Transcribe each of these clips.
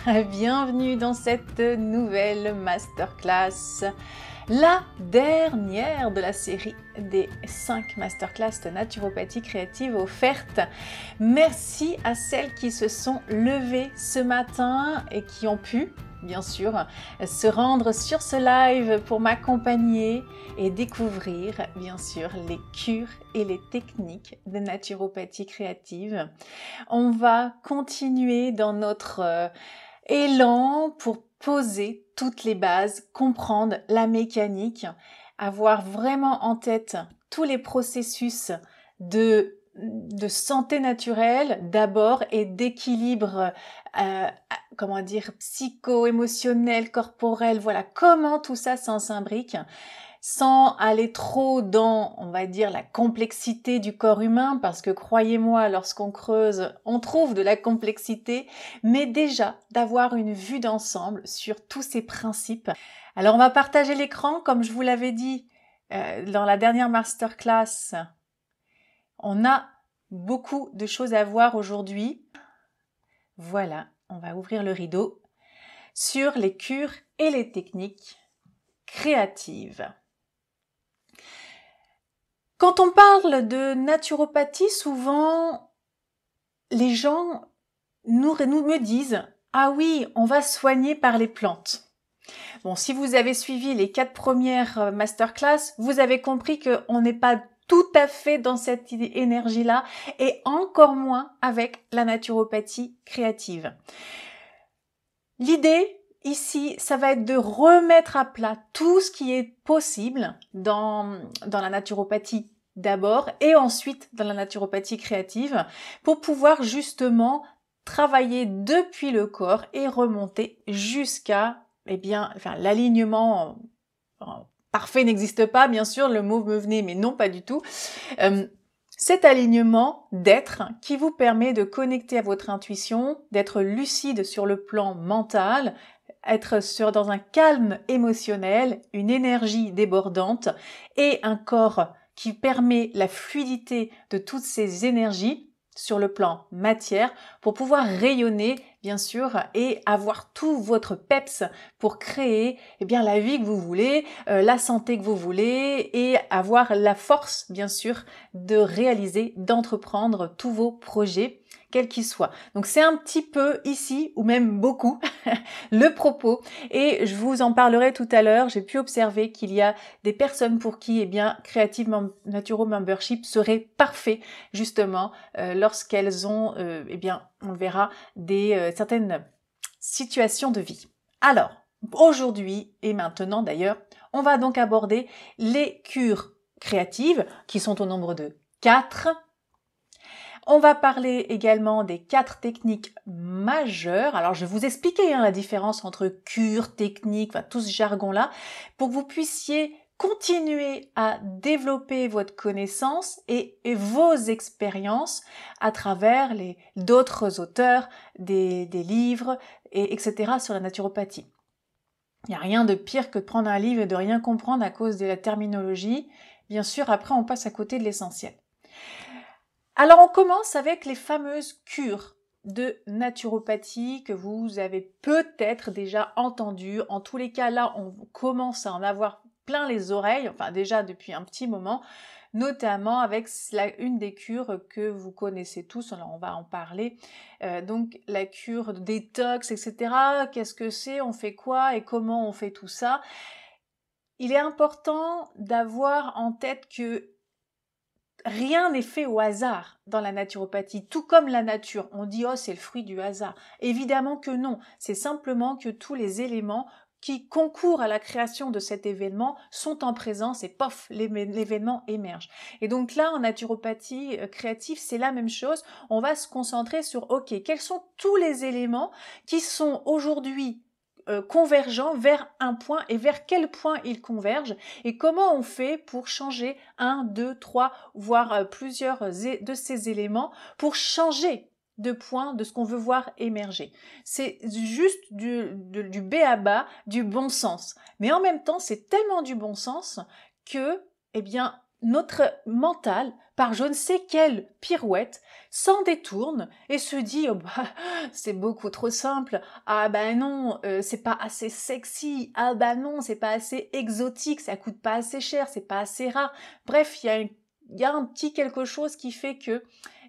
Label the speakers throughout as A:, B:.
A: Bienvenue dans cette nouvelle masterclass, la dernière de la série des 5 masterclass de naturopathie créative offertes. Merci à celles qui se sont levées ce matin et qui ont pu, bien sûr, se rendre sur ce live pour m'accompagner et découvrir, bien sûr, les cures et les techniques de naturopathie créative. On va continuer dans notre élan pour poser toutes les bases, comprendre la mécanique, avoir vraiment en tête tous les processus de santé naturelle d'abord et d'équilibre psycho-émotionnel, corporel, voilà comment tout ça s'imbrique, sans aller trop dans, on va dire, la complexité du corps humain, parce que croyez-moi, lorsqu'on creuse, on trouve de la complexité, mais déjà d'avoir une vue d'ensemble sur tous ces principes. Alors on va partager l'écran, comme je vous l'avais dit dans la dernière masterclass. On a beaucoup de choses à voir aujourd'hui. Voilà, on va ouvrir le rideau sur les cures et les techniques créatives. Quand on parle de naturopathie, souvent, les gens me disent « Ah oui, on va soigner par les plantes ». Bon, si vous avez suivi les 4 premières masterclass, vous avez compris qu'on n'est pas tout à fait dans cette énergie-là et encore moins avec la naturopathie créative. L'idée ici, ça va être de remettre à plat tout ce qui est possible dans la naturopathie d'abord et ensuite dans la naturopathie créative pour pouvoir justement travailler depuis le corps et remonter jusqu'à l'alignement parfait n'existe pas, bien sûr, le mot me venait, mais non, pas du tout. Cet alignement d'être qui vous permet de connecter à votre intuition, d'être lucide sur le plan mental, être dans un calme émotionnel, une énergie débordante et un corps qui permet la fluidité de toutes ces énergies sur le plan matière pour pouvoir rayonner bien sûr et avoir tout votre peps pour créer la vie que vous voulez, la santé que vous voulez et avoir la force bien sûr de réaliser, d'entreprendre tous vos projets quels qu'ils soient. Donc c'est un petit peu ici, ou même beaucoup, le propos, et je vous en parlerai tout à l'heure. J'ai pu observer qu'il y a des personnes pour qui Creative Naturo Membership serait parfait justement lorsqu'elles ont, on verra, certaines situations de vie. Alors, aujourd'hui et maintenant d'ailleurs, on va donc aborder les cures créatives qui sont au nombre de 4. On va parler également des 4 techniques majeures. Alors, je vais vous expliquer la différence entre cure, technique, tout ce jargon-là, pour que vous puissiez continuer à développer votre connaissance et vos expériences à travers d'autres auteurs, des livres, etc. sur la naturopathie. Il n'y a rien de pire que de prendre un livre et de rien comprendre à cause de la terminologie. Bien sûr, après, on passe à côté de l'essentiel. Alors on commence avec les fameuses cures de naturopathie que vous avez peut-être déjà entendues. En tous les cas, là, on commence à en avoir plein les oreilles, enfin déjà depuis un petit moment, notamment avec une des cures que vous connaissez tous, alors on va en parler, donc la cure de détox, etc. Qu'est-ce que c'est, on fait quoi et comment on fait tout ça? Il est important d'avoir en tête que rien n'est fait au hasard dans la naturopathie, tout comme la nature. On dit « oh, c'est le fruit du hasard ». Évidemment que non, c'est simplement que tous les éléments qui concourent à la création de cet événement sont en présence et pof, l'événement émerge. Et donc là, en naturopathie créative, c'est la même chose. On va se concentrer sur « ok, quels sont tous les éléments qui sont aujourd'hui convergents vers un point et vers quel point ils convergent et comment on fait pour changer 1, 2, 3, voire plusieurs de ces éléments pour changer de point de ce qu'on veut voir émerger. C'est juste du b.a.-ba, du bon sens. Mais en même temps, c'est tellement du bon sens que, notre mental par je ne sais quelle pirouette, s'en détourne et se dit oh bah, c'est beaucoup trop simple, ah bah non, c'est pas assez sexy, ah bah non, c'est pas assez exotique, ça coûte pas assez cher, c'est pas assez rare. Bref, il y a un petit quelque chose qui fait que,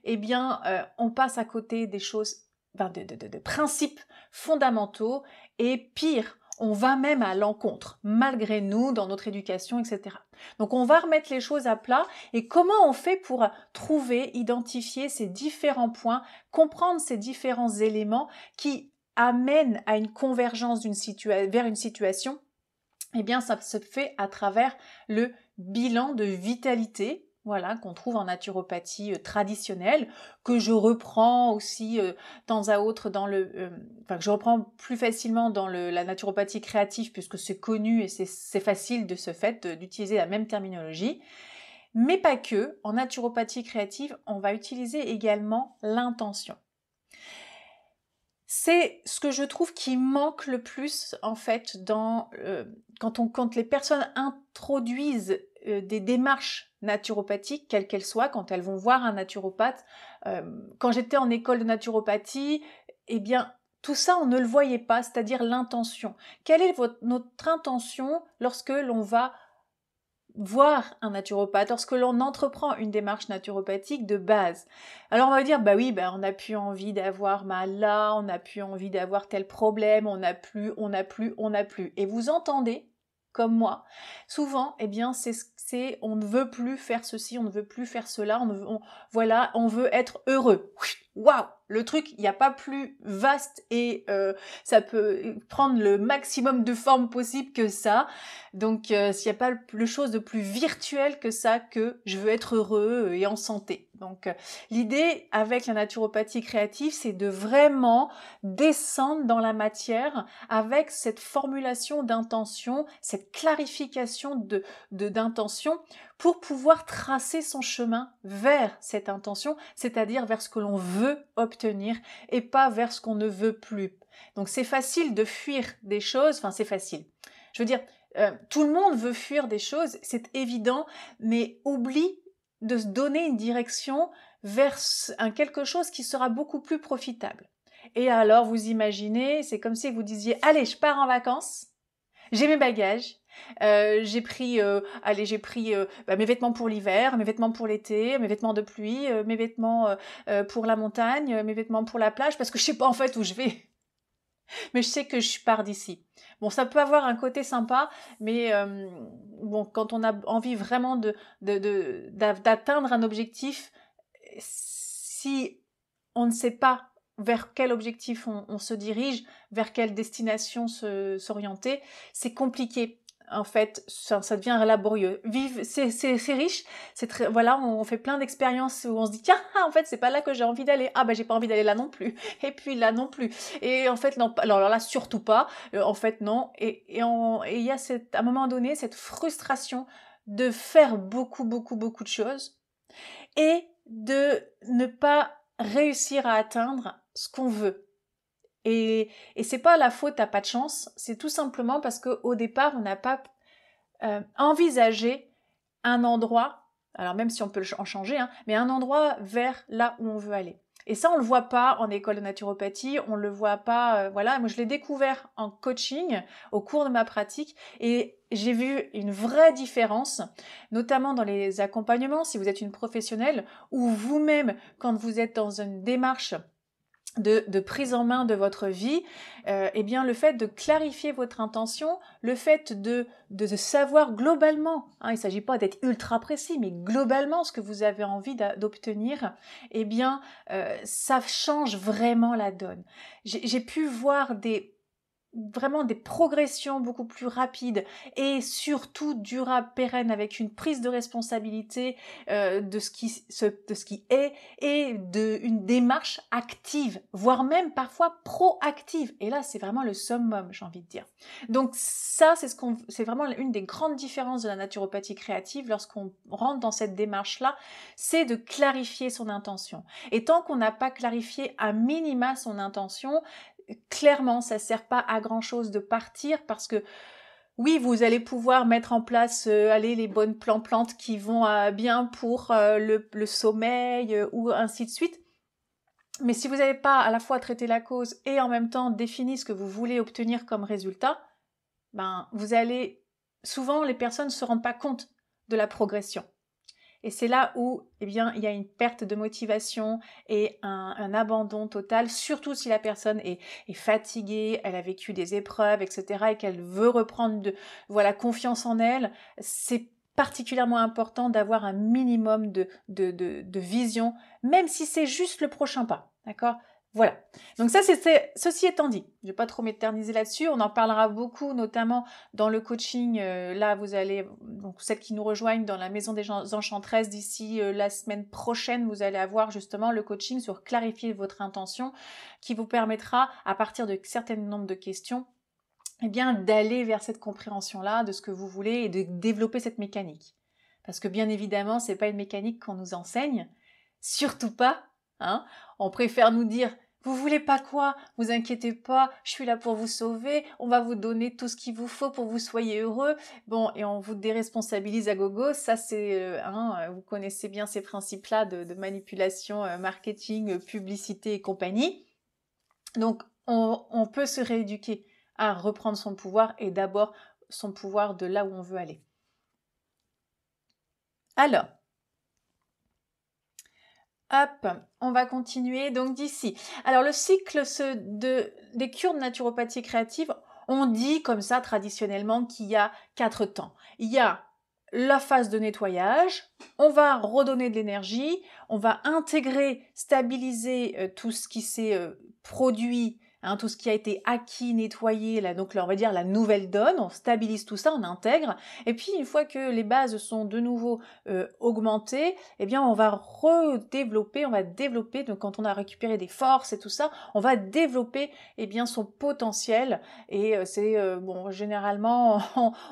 A: eh bien, on passe à côté des choses, ben, de principes fondamentaux, et pire, on va même à l'encontre, malgré nous, dans notre éducation, etc. Donc on va remettre les choses à plat, et comment on fait pour trouver, identifier ces différents points, comprendre ces différents éléments qui amènent à une convergence vers une situation? Eh bien, ça se fait à travers le bilan de vitalité, voilà, qu'on trouve en naturopathie traditionnelle, que je reprends aussi temps à autre que je reprends plus facilement dans la naturopathie créative, puisque c'est connu et c'est facile de ce fait d'utiliser la même terminologie. Mais pas que, en naturopathie créative, on va utiliser également l'intention. C'est ce que je trouve qui manque le plus en fait quand les personnes introduisent des démarches naturopathiques, quelles qu'elles soient, quand elles vont voir un naturopathe. Quand j'étais en école de naturopathie, eh bien tout ça on ne le voyait pas, c'est-à-dire l'intention. Quelle est notre intention lorsque l'on va voir un naturopathe, lorsque l'on entreprend une démarche naturopathique de base? Alors on va dire, bah oui, bah on n'a plus envie d'avoir mal là, on n'a plus envie d'avoir tel problème, on n'a plus. Et vous entendez, comme moi, souvent, eh bien c'est on ne veut plus faire ceci, on ne veut plus faire cela, voilà, on veut être heureux. Waouh, le truc, il n'y a pas plus vaste et ça peut prendre le maximum de formes possibles que ça. Donc, s'il n'y a pas le chose de plus virtuel que ça, que je veux être heureux et en santé. Donc, l'idée avec la naturopathie créative, c'est de vraiment descendre dans la matière avec cette formulation d'intention, cette clarification d'intention, pour pouvoir tracer son chemin vers cette intention, c'est-à-dire vers ce que l'on veut obtenir et pas vers ce qu'on ne veut plus. Donc, c'est facile de fuir des choses, enfin, c'est facile. Je veux dire, tout le monde veut fuir des choses, c'est évident, mais oublie de se donner une direction vers quelque chose qui sera beaucoup plus profitable. Et alors, vous imaginez, c'est comme si vous disiez, allez, je pars en vacances, j'ai mes bagages, j'ai pris mes vêtements pour l'hiver, mes vêtements pour l'été, mes vêtements de pluie, mes vêtements pour la montagne, mes vêtements pour la plage, parce que je sais pas en fait où je vais. Mais je sais que je pars d'ici. Bon, ça peut avoir un côté sympa, mais bon, quand on a envie vraiment d'atteindre un objectif, si on ne sait pas vers quel objectif on se dirige, vers quelle destination s'orienter, c'est compliqué. En fait, ça devient laborieux. C'est riche, voilà, on fait plein d'expériences où on se dit tiens, en fait, c'est pas là que j'ai envie d'aller. Ah bah j'ai pas envie d'aller là non plus. Et puis là non plus. Et en fait non, alors là surtout pas. En fait non. Et il y a à un moment donné cette frustration de faire beaucoup de choses et de ne pas réussir à atteindre ce qu'on veut. Et c'est pas la faute à pas de chance, c'est tout simplement parce qu'au départ, on n'a pas envisagé un endroit, alors même si on peut en changer, hein, mais un endroit vers là où on veut aller. Et ça, on le voit pas en école de naturopathie, on le voit pas, voilà. Moi, je l'ai découvert en coaching, au cours de ma pratique, et j'ai vu une vraie différence, notamment dans les accompagnements, si vous êtes une professionnelle, ou vous-même, quand vous êtes dans une démarche de prise en main de votre vie, eh bien le fait de clarifier votre intention, le fait de savoir globalement, hein, il ne s'agit pas d'être ultra précis, mais globalement ce que vous avez envie d'obtenir, eh bien ça change vraiment la donne. J'ai pu voir vraiment des progressions beaucoup plus rapides et surtout durables, pérennes, avec une prise de responsabilité de ce qui est et une démarche active, voire même parfois proactive. Et là, c'est vraiment le summum, j'ai envie de dire. Donc ça, c'est vraiment une des grandes différences de la naturopathie créative lorsqu'on rentre dans cette démarche-là, c'est de clarifier son intention. Et tant qu'on n'a pas clarifié à minima son intention, clairement, ça sert pas à grand chose de partir, parce que Oui, vous allez pouvoir mettre en place les bonnes plantes qui vont bien pour le sommeil ou ainsi de suite. Mais si vous n'avez pas à la fois traité la cause et en même temps défini ce que vous voulez obtenir comme résultat, ben vous allez souvent les personnes ne se rendent pas compte de la progression. Et c'est là où il y a une perte de motivation et un abandon total, surtout si la personne est fatiguée, elle a vécu des épreuves, etc. et qu'elle veut reprendre confiance en elle. C'est particulièrement important d'avoir un minimum de vision, même si c'est juste le prochain pas. D'accord ? Voilà. Donc ça, ceci étant dit, je ne vais pas trop m'éterniser là-dessus. On en parlera beaucoup, notamment dans le coaching. Là, vous allez, donc celles qui nous rejoignent dans la Maison des Enchantresses, d'ici la semaine prochaine, vous allez avoir justement le coaching sur clarifier votre intention, qui vous permettra, à partir de certain nombre de questions, d'aller vers cette compréhension-là de ce que vous voulez et de développer cette mécanique. Parce que bien évidemment, c'est pas une mécanique qu'on nous enseigne, surtout pas. On préfère nous dire vous voulez pas quoi? Vous inquiétez pas, je suis là pour vous sauver, on va vous donner tout ce qu'il vous faut pour que vous soyez heureux. Bon, et on vous déresponsabilise à gogo, ça c'est, vous connaissez bien ces principes-là de manipulation, marketing, publicité et compagnie. Donc, on peut se rééduquer à reprendre son pouvoir et d'abord son pouvoir de là où on veut aller. Alors, hop, on va continuer donc d'ici. Alors le cycle des cures de naturopathie créative, on dit comme ça traditionnellement qu'il y a 4 temps. Il y a la phase de nettoyage, on va redonner de l'énergie, on va intégrer, stabiliser tout ce qui s'est produit, tout ce qui a été acquis, nettoyé, là, donc là, on va dire la nouvelle donne, on stabilise tout ça, on intègre, et puis une fois que les bases sont de nouveau augmentées, on va développer, donc quand on a récupéré des forces et tout ça, on va développer son potentiel, et généralement,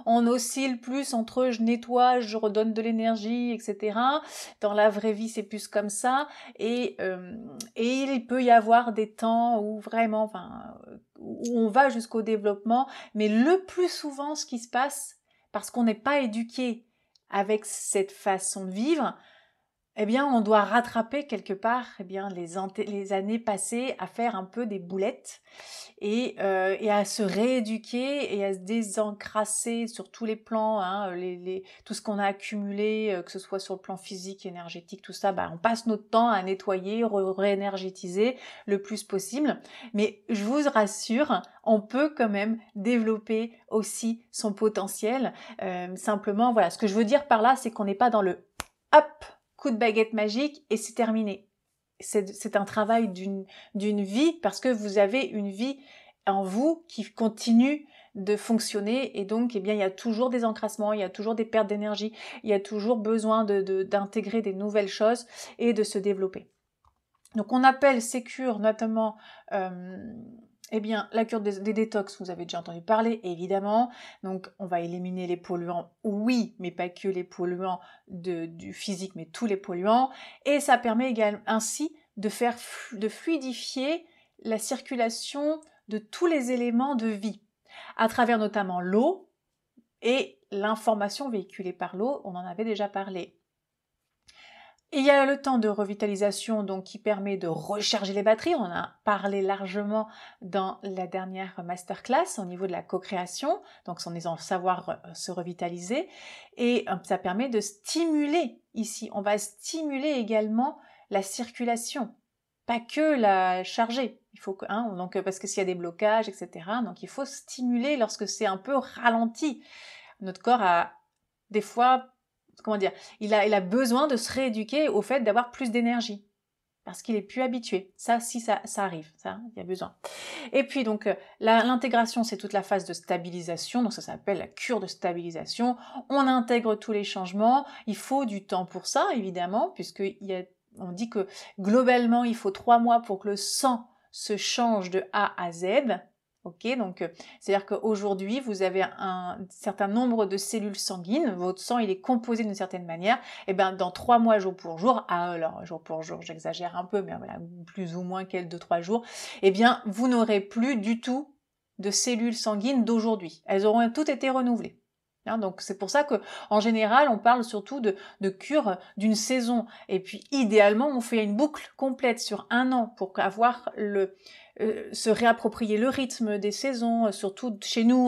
A: on oscille plus entre je nettoie, je redonne de l'énergie, etc. Dans la vraie vie, c'est plus comme ça, et il peut y avoir des temps où vraiment, où on va jusqu'au développement, mais le plus souvent, ce qui se passe, parce qu'on n'est pas éduqué avec cette façon de vivre, on doit rattraper quelque part les années passées à faire un peu des boulettes et à se rééduquer et à se désencrasser sur tous les plans, tout ce qu'on a accumulé, que ce soit sur le plan physique, énergétique, tout ça, on passe notre temps à nettoyer, réénergétiser le plus possible. Mais je vous rassure, on peut quand même développer aussi son potentiel. Simplement, voilà, ce que je veux dire par là, c'est qu'on n'est pas dans le hop, coup de baguette magique et c'est terminé. C'est un travail d'une vie parce que vous avez une vie en vous qui continue de fonctionner et donc il y a toujours des encrassements, il y a toujours des pertes d'énergie, il y a toujours besoin d'intégrer des nouvelles choses et de se développer. Donc on appelle ces cures notamment la cure des détox, vous avez déjà entendu parler, évidemment. Donc, on va éliminer les polluants, oui, mais pas que les polluants du physique, mais tous les polluants. Et ça permet également ainsi de fluidifier la circulation de tous les éléments de vie, à travers notamment l'eau et l'information véhiculée par l'eau, on en avait déjà parlé. Il y a le temps de revitalisation donc qui permet de recharger les batteries. On en a parlé largement dans la dernière masterclass au niveau de la co-création, donc en savoir se revitaliser. Et ça permet de stimuler ici. On va stimuler également la circulation, pas que la charger. Il faut donc parce que s'il y a des blocages, etc. Donc il faut stimuler lorsque c'est un peu ralenti. Notre corps a des fois il a besoin de se rééduquer au fait d'avoir plus d'énergie. Parce qu'il est plus habitué. Ça arrive. Ça, il y a besoin. Et puis, donc, l'intégration, c'est toute la phase de stabilisation. Donc, ça s'appelle la cure de stabilisation. On intègre tous les changements. Il faut du temps pour ça, évidemment, puisqu'on dit que globalement, il faut 3 mois pour que le sang se change de A à Z. Ok, donc c'est-à-dire qu'aujourd'hui, vous avez un certain nombre de cellules sanguines, votre sang il est composé d'une certaine manière, et dans 3 mois jour pour jour, alors jour pour jour, j'exagère un peu, mais voilà, plus ou moins quelques 2-3 jours, vous n'aurez plus du tout de cellules sanguines d'aujourd'hui. Elles auront toutes été renouvelées. Donc c'est pour ça que en général on parle surtout de cure d'une saison, et puis idéalement on fait une boucle complète sur 1 an pour avoir se réapproprier le rythme des saisons, surtout chez nous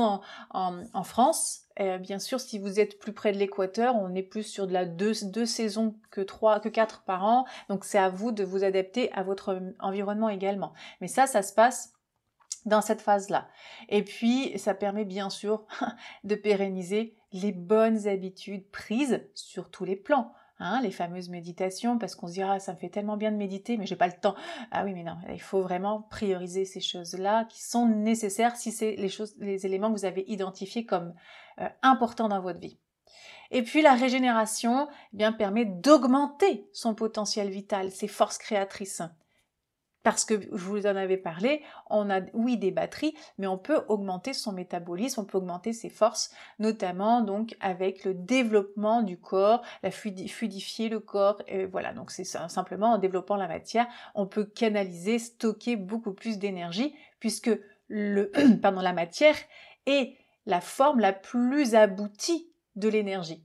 A: en France. Bien sûr, si vous êtes plus près de l'équateur, on est plus sur de la deux saisons que 4 par an, donc c'est à vous de vous adapter à votre environnement également. Mais ça se passe dans cette phase-là. Et puis, ça permet bien sûr de pérenniser les bonnes habitudes prises sur tous les plans. Les fameuses méditations, parce qu'on se dira, ça me fait tellement bien de méditer, mais j'ai pas le temps. Ah oui, mais non, il faut vraiment prioriser ces choses-là qui sont nécessaires si c'est les éléments que vous avez identifiés comme importants dans votre vie. Et puis la régénération, permet d'augmenter son potentiel vital, ses forces créatrices. Parce que je vous en avais parlé, on a oui des batteries, mais on peut augmenter son métabolisme, on peut augmenter ses forces, notamment donc avec le développement du corps, la fluidifier le corps, et voilà. Donc c'est simplement en développant la matière, on peut canaliser, stocker beaucoup plus d'énergie, puisque la matière est la forme la plus aboutie de l'énergie.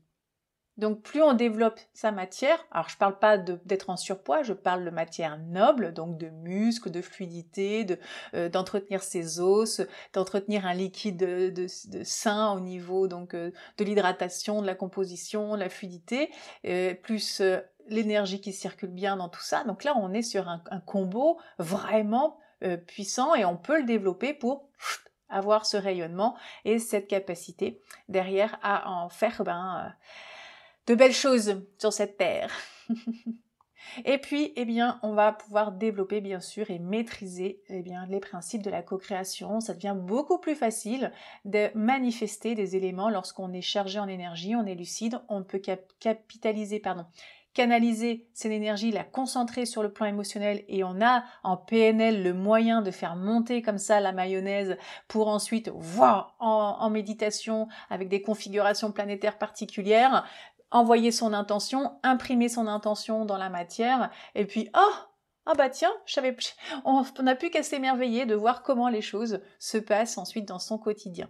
A: Donc plus on développe sa matière, alors je parle pas d'être en surpoids, je parle de matière noble, donc de muscles, de fluidité, d'entretenir ses os, d'entretenir un liquide de sain au niveau donc de l'hydratation, de la composition, de la fluidité, plus l'énergie qui circule bien dans tout ça. Donc là on est sur un combo vraiment puissant, et on peut le développer pour avoir ce rayonnement et cette capacité derrière à en faire de belles choses sur cette terre. Et puis, on va pouvoir développer, bien sûr, et maîtriser, les principes de la co-création. Ça devient beaucoup plus facile de manifester des éléments lorsqu'on est chargé en énergie, on est lucide, on peut canaliser cette énergie, la concentrer sur le plan émotionnel, et on a en PNL le moyen de faire monter comme ça la mayonnaise pour ensuite voir en méditation avec des configurations planétaires particulières, envoyer son intention, imprimer son intention dans la matière, et puis tiens, on n'a plus qu'à s'émerveiller de voir comment les choses se passent ensuite dans son quotidien.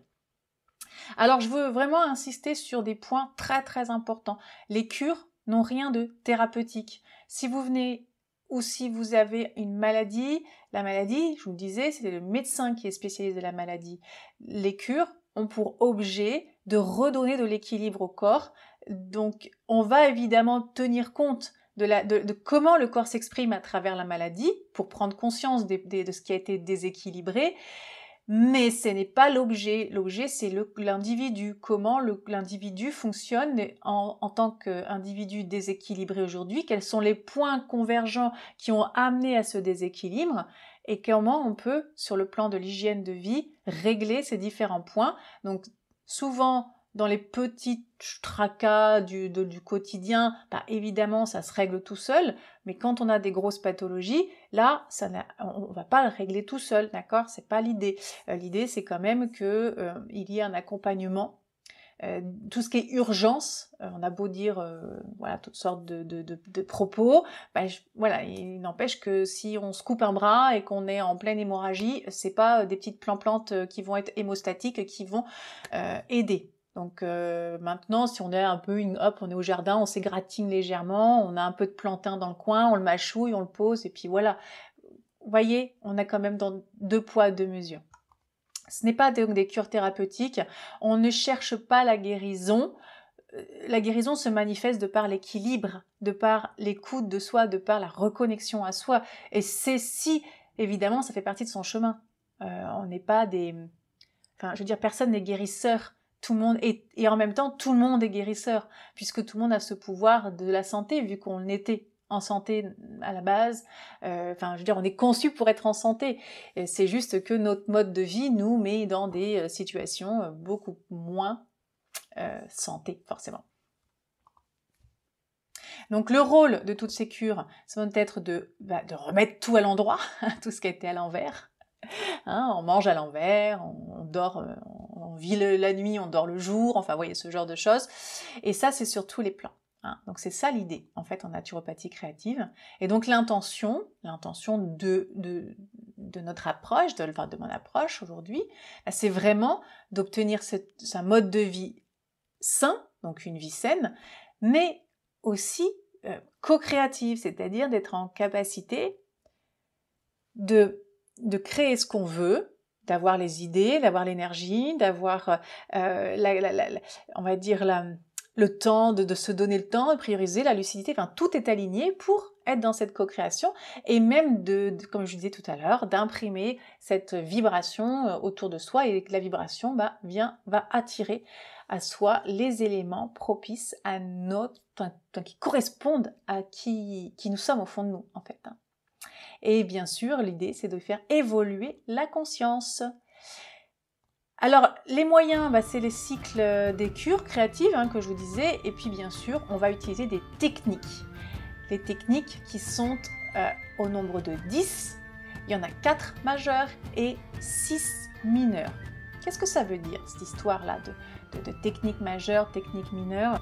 A: Alors je veux vraiment insister sur des points très très importants. Les cures n'ont rien de thérapeutique. Si vous venez ou si vous avez une maladie, la maladie, je vous le disais, c'est le médecin qui est spécialiste de la maladie. Les cures ont pour objet de redonner de l'équilibre au corps. Donc on va évidemment tenir compte de comment le corps s'exprime à travers la maladie pour prendre conscience de ce qui a été déséquilibré. Mais ce n'est pas l'objet. L'objet, c'est l'individu. Comment l'individu fonctionne en tant qu'individu déséquilibré aujourd'hui. Quels sont les points convergents qui ont amené à ce déséquilibre, et comment on peut, sur le plan de l'hygiène de vie, régler ces différents points. Donc souvent, dans les petits tracas du quotidien, évidemment, ça se règle tout seul, mais quand on a des grosses pathologies, là, on va pas le régler tout seul, d'accord? C'est pas l'idée. L'idée, c'est quand même que il y ait un accompagnement. Tout ce qui est urgence, on a beau dire toutes sortes de propos, il n'empêche que si on se coupe un bras et qu'on est en pleine hémorragie, c'est pas des petites plantes qui vont être hémostatiques qui vont aider. Donc maintenant, si on est on est au jardin, on s'égratigne légèrement, on a un peu de plantain dans le coin, on le mâchouille, on le pose, et puis voilà. Vous voyez, on est quand même dans 2 poids, 2 mesures. Ce n'est pas donc des cures thérapeutiques, on ne cherche pas la guérison. La guérison se manifeste de par l'équilibre, de par l'écoute de soi, de par la reconnexion à soi. Et évidemment, ça fait partie de son chemin. On n'est pas personne n'est guérisseur. Tout le monde et en même temps, tout le monde est guérisseur, puisque tout le monde a ce pouvoir de la santé, vu qu'on était en santé à la base. On est conçu pour être en santé. Et c'est juste que notre mode de vie nous met dans des situations beaucoup moins santé, forcément. Donc le rôle de toutes ces cures, ça va être de remettre tout à l'endroit, tout ce qui a été à l'envers. On mange à l'envers, on dort, on vit la nuit, on dort le jour, enfin, vous voyez, ce genre de choses. Et ça, c'est sur tous les plans. hein. Donc c'est ça l'idée, en fait, en naturopathie créative. Et donc l'intention de notre approche, de mon approche aujourd'hui, c'est vraiment d'obtenir un mode de vie sain, donc une vie saine, mais aussi co-créative, c'est-à-dire d'être en capacité de créer ce qu'on veut, d'avoir les idées, d'avoir l'énergie, d'avoir, on va dire, le temps, de se donner le temps, de prioriser la lucidité, enfin tout est aligné pour être dans cette co-création et même comme je disais tout à l'heure, d'imprimer cette vibration autour de soi et que la vibration va attirer à soi les éléments propices à qui correspondent à qui nous sommes au fond de nous en fait. Et bien sûr, l'idée c'est de faire évoluer la conscience. Alors, les moyens, c'est les cycles des cures créatives que je vous disais, et puis bien sûr, on va utiliser des techniques. Les techniques qui sont au nombre de 10, il y en a 4 majeures et 6 mineures. Qu'est-ce que ça veut dire, cette histoire-là de techniques majeures, techniques mineures ?